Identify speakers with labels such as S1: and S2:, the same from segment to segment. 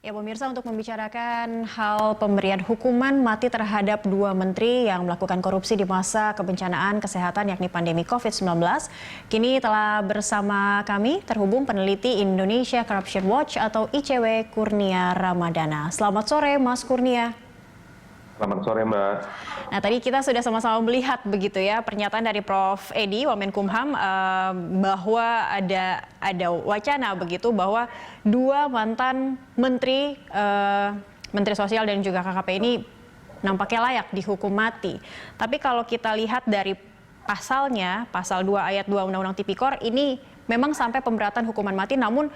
S1: Ya, pemirsa, untuk membicarakan hal pemberian hukuman mati terhadap dua menteri yang melakukan korupsi di masa kebencanaan kesehatan yakni pandemi COVID-19, kini telah bersama kami terhubung peneliti Indonesia Corruption Watch atau ICW Kurnia Ramadana. Selamat sore, Mas Kurnia.
S2: Selamat sore, Mbak.
S1: Nah, tadi kita sudah sama-sama melihat begitu ya pernyataan dari Prof. Edi Wamenkumham bahwa ada wacana begitu bahwa dua mantan menteri Menteri Sosial dan juga KKP ini nampaknya layak dihukum mati. Tapi kalau kita lihat dari pasalnya, pasal 2 ayat 2 Undang-Undang Tipikor ini memang sampai pemberatan hukuman mati, namun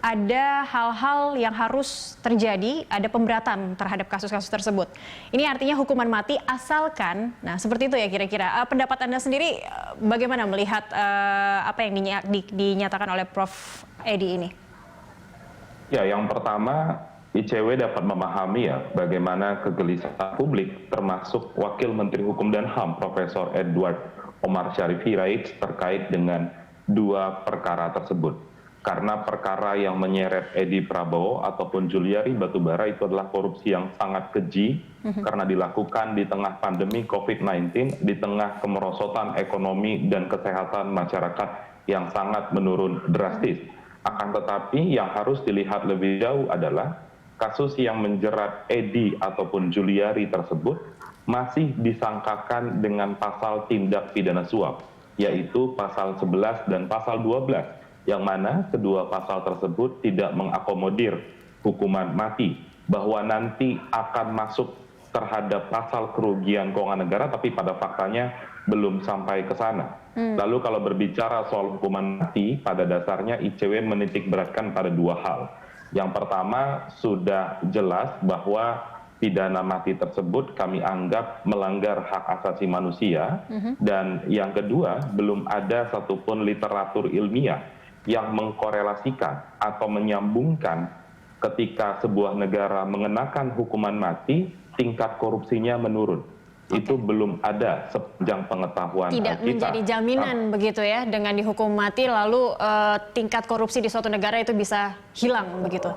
S1: ada hal-hal yang harus terjadi, ada pemberatan terhadap kasus-kasus tersebut. Ini artinya hukuman mati asalkan, nah seperti itu ya kira-kira. Pendapat Anda sendiri bagaimana melihat apa yang dinyatakan oleh Prof. Edi ini?
S2: Ya, yang pertama ICW dapat memahami ya bagaimana kegelisahan publik termasuk Wakil Menteri Hukum dan HAM Profesor Edward Omar Syarif Hirait terkait dengan dua perkara tersebut. Karena perkara yang menyeret Edi Prabowo ataupun Juliari Batubara itu adalah korupsi yang sangat keji karena dilakukan di tengah pandemi COVID-19, di tengah kemerosotan ekonomi dan kesehatan masyarakat yang sangat menurun drastis. Akan tetapi yang harus dilihat lebih jauh adalah kasus yang menjerat Edi ataupun Juliari tersebut masih disangkakan dengan pasal tindak pidana suap, yaitu pasal 11 dan pasal 12. Yang mana kedua pasal tersebut tidak mengakomodir hukuman mati, bahwa nanti akan masuk terhadap pasal kerugian keuangan negara, tapi pada faktanya belum sampai ke sana. Lalu kalau berbicara soal hukuman mati, pada dasarnya ICW menitikberatkan pada dua hal. Yang pertama, sudah jelas bahwa pidana mati tersebut kami anggap melanggar hak asasi manusia, dan yang kedua, belum ada satupun literatur ilmiah yang mengkorelasikan atau menyambungkan ketika sebuah negara mengenakan hukuman mati, tingkat korupsinya menurun. Itu belum ada sepanjang pengetahuan kita.
S1: Tidak menjadi jaminan begitu ya, dengan dihukum mati lalu tingkat korupsi di suatu negara itu bisa hilang begitu?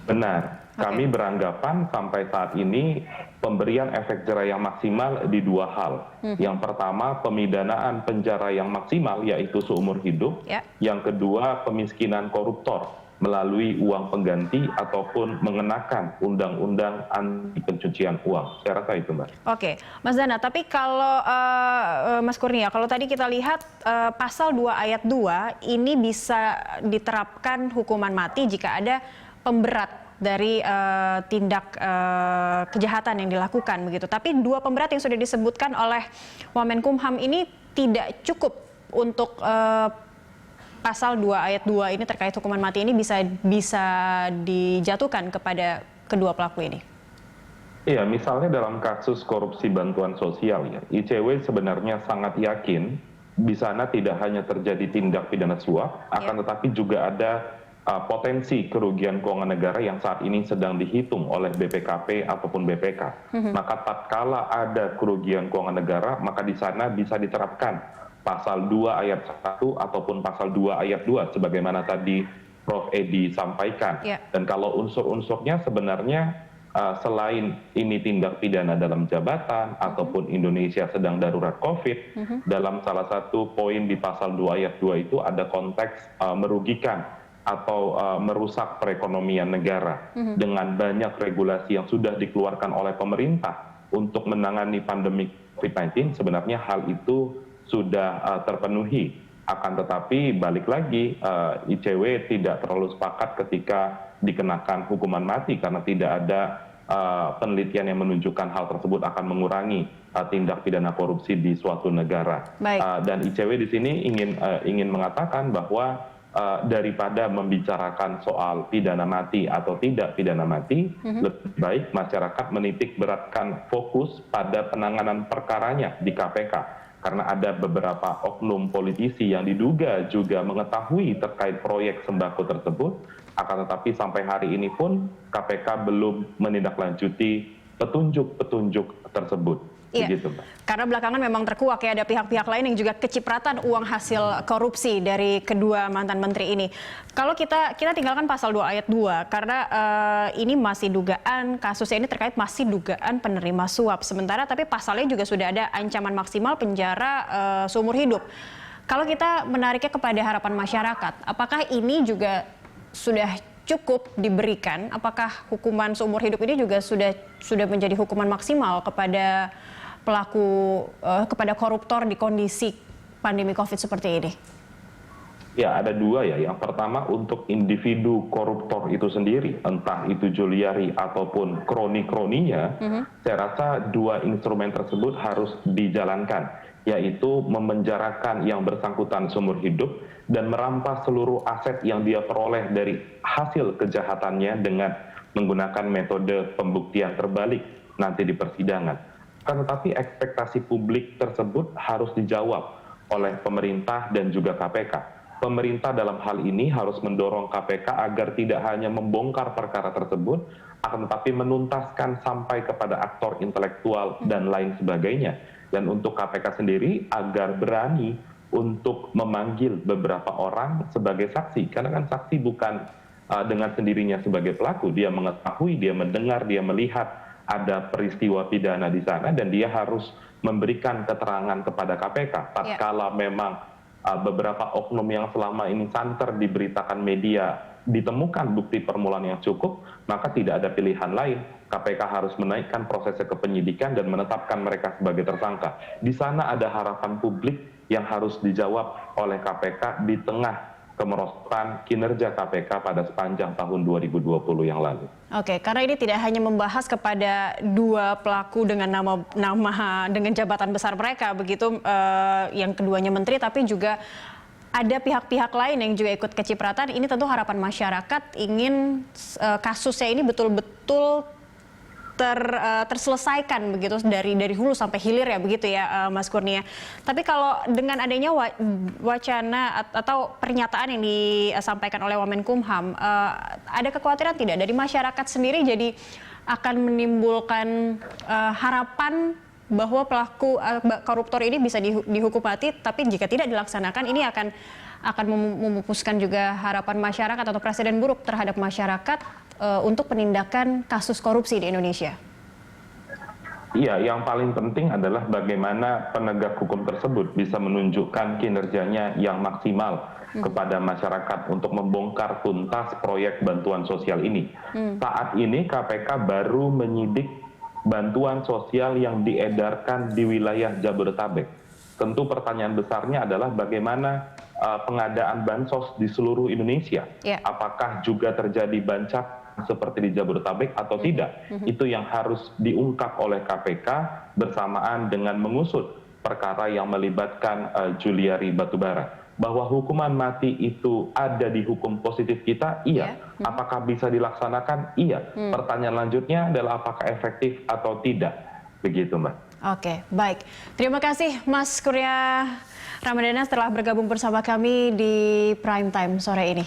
S1: Benar.
S2: Kami beranggapan sampai saat ini pemberian efek jera yang maksimal di dua hal. Yang pertama, pemidanaan penjara yang maksimal yaitu seumur hidup. Yang kedua, pemiskinan koruptor melalui uang pengganti ataupun mengenakan undang-undang anti pencucian uang. Saya rasa itu, Mbak.
S1: Oke, Mas Dana, tapi kalau Mas Kurnia, kalau tadi kita lihat pasal 2 ayat 2 ini bisa diterapkan hukuman mati jika ada pemberat dari tindak kejahatan yang dilakukan begitu. Tapi dua pemberat yang sudah disebutkan oleh Wamenkumham ini tidak cukup untuk pasal 2 ayat 2 ini terkait hukuman mati ini bisa dijatuhkan kepada kedua pelaku ini.
S2: Iya, misalnya dalam kasus korupsi bantuan sosial ya, ICW sebenarnya sangat yakin di sana tidak hanya terjadi tindak pidana suap, akan tetapi juga ada potensi kerugian keuangan negara yang saat ini sedang dihitung oleh BPKP ataupun BPK. Maka tatkala ada kerugian keuangan negara, maka di sana bisa diterapkan pasal 2 ayat 1 ataupun pasal 2 ayat 2 sebagaimana tadi Prof. Edi sampaikan. Dan kalau unsur-unsurnya sebenarnya selain ini tindak pidana dalam jabatan ataupun Indonesia sedang darurat COVID, dalam salah satu poin di pasal 2 ayat 2 itu ada konteks merugikan atau merusak perekonomian negara dengan banyak regulasi yang sudah dikeluarkan oleh pemerintah untuk menangani pandemi COVID-19. Sebenarnya hal itu sudah terpenuhi. Akan tetapi balik lagi ICW tidak terlalu sepakat ketika dikenakan hukuman mati karena tidak ada penelitian yang menunjukkan hal tersebut akan mengurangi tindak pidana korupsi di suatu negara. Dan ICW di sini ingin mengatakan bahwa daripada membicarakan soal pidana mati atau tidak pidana mati, lebih baik masyarakat menitik beratkan fokus pada penanganan perkaranya di KPK. Karena ada beberapa oknum politisi yang diduga juga mengetahui terkait proyek sembako tersebut, akan tetapi sampai hari ini pun KPK belum menindaklanjuti petunjuk-petunjuk tersebut.
S1: Iya,
S2: begitu Mbak.
S1: karena belakangan memang terkuak ya, ada pihak-pihak lain yang juga kecipratan uang hasil korupsi dari kedua mantan menteri ini. Kalau kita tinggalkan pasal 2 ayat 2, karena ini masih dugaan, kasusnya ini terkait masih dugaan penerima suap. Sementara tapi pasalnya juga sudah ada ancaman maksimal penjara seumur hidup. Kalau kita menariknya kepada harapan masyarakat, apakah ini juga sudah cukup diberikan? Apakah hukuman seumur hidup ini juga sudah menjadi hukuman maksimal kepada pelaku, kepada koruptor di kondisi pandemi COVID seperti ini?
S2: Ya, ada dua ya. Yang pertama untuk individu koruptor itu sendiri, entah itu Juliari ataupun kroni-kroninya, saya rasa dua instrumen tersebut harus dijalankan, yaitu memenjarakan yang bersangkutan seumur hidup dan merampas seluruh aset yang dia peroleh dari hasil kejahatannya dengan menggunakan metode pembuktian terbalik nanti di persidangan. Tetapi ekspektasi publik tersebut harus dijawab oleh pemerintah dan juga KPK. Pemerintah dalam hal ini harus mendorong KPK agar tidak hanya membongkar perkara tersebut, akan tetapi menuntaskan sampai kepada aktor intelektual dan lain sebagainya. Dan untuk KPK sendiri agar berani untuk memanggil beberapa orang sebagai saksi. Karena kan saksi bukan dengan sendirinya sebagai pelaku. Dia mengetahui, dia mendengar, dia melihat ada peristiwa pidana di sana dan dia harus memberikan keterangan kepada KPK. Tatkala memang beberapa oknum yang selama ini santer diberitakan media ditemukan bukti permulaan yang cukup, maka tidak ada pilihan lain. KPK harus menaikkan prosesnya ke penyidikan dan menetapkan mereka sebagai tersangka. Di sana ada harapan publik yang harus dijawab oleh KPK di tengah kemerosotan kinerja KPK pada sepanjang tahun 2020 yang lalu.
S1: Oke, karena ini tidak hanya membahas kepada dua pelaku dengan nama dengan jabatan besar mereka begitu, yang keduanya menteri, tapi juga ada pihak-pihak lain yang juga ikut kecipratan. Ini tentu harapan masyarakat ingin kasusnya ini betul-betul terselesaikan begitu dari hulu sampai hilir ya begitu ya, Mas Kurnia. Tapi kalau dengan adanya wacana atau pernyataan yang disampaikan oleh Wamenkumham, ada kekhawatiran tidak dari masyarakat sendiri jadi akan menimbulkan harapan bahwa pelaku koruptor ini bisa dihukum mati, tapi jika tidak dilaksanakan ini akan memupuskan juga harapan masyarakat atau presiden buruk terhadap masyarakat untuk penindakan kasus korupsi di Indonesia?
S2: Iya, yang paling penting adalah bagaimana penegak hukum tersebut bisa menunjukkan kinerjanya yang maksimal kepada masyarakat untuk membongkar tuntas proyek bantuan sosial ini. Saat ini KPK baru menyidik bantuan sosial yang diedarkan di wilayah Jabodetabek. Tentu pertanyaan besarnya adalah bagaimana pengadaan bansos di seluruh Indonesia. Apakah juga terjadi bancak seperti di Jabodetabek atau tidak? Itu yang harus diungkap oleh KPK bersamaan dengan mengusut perkara yang melibatkan Juliari Batubara. Bahwa hukuman mati itu ada di hukum positif kita, iya. Apakah bisa dilaksanakan? Iya. Pertanyaan lanjutnya adalah apakah efektif atau tidak? Begitu, Mbak.
S1: Oke, baik. Terima kasih Mas Kurnia Ramadana telah bergabung bersama kami di Prime Time sore ini.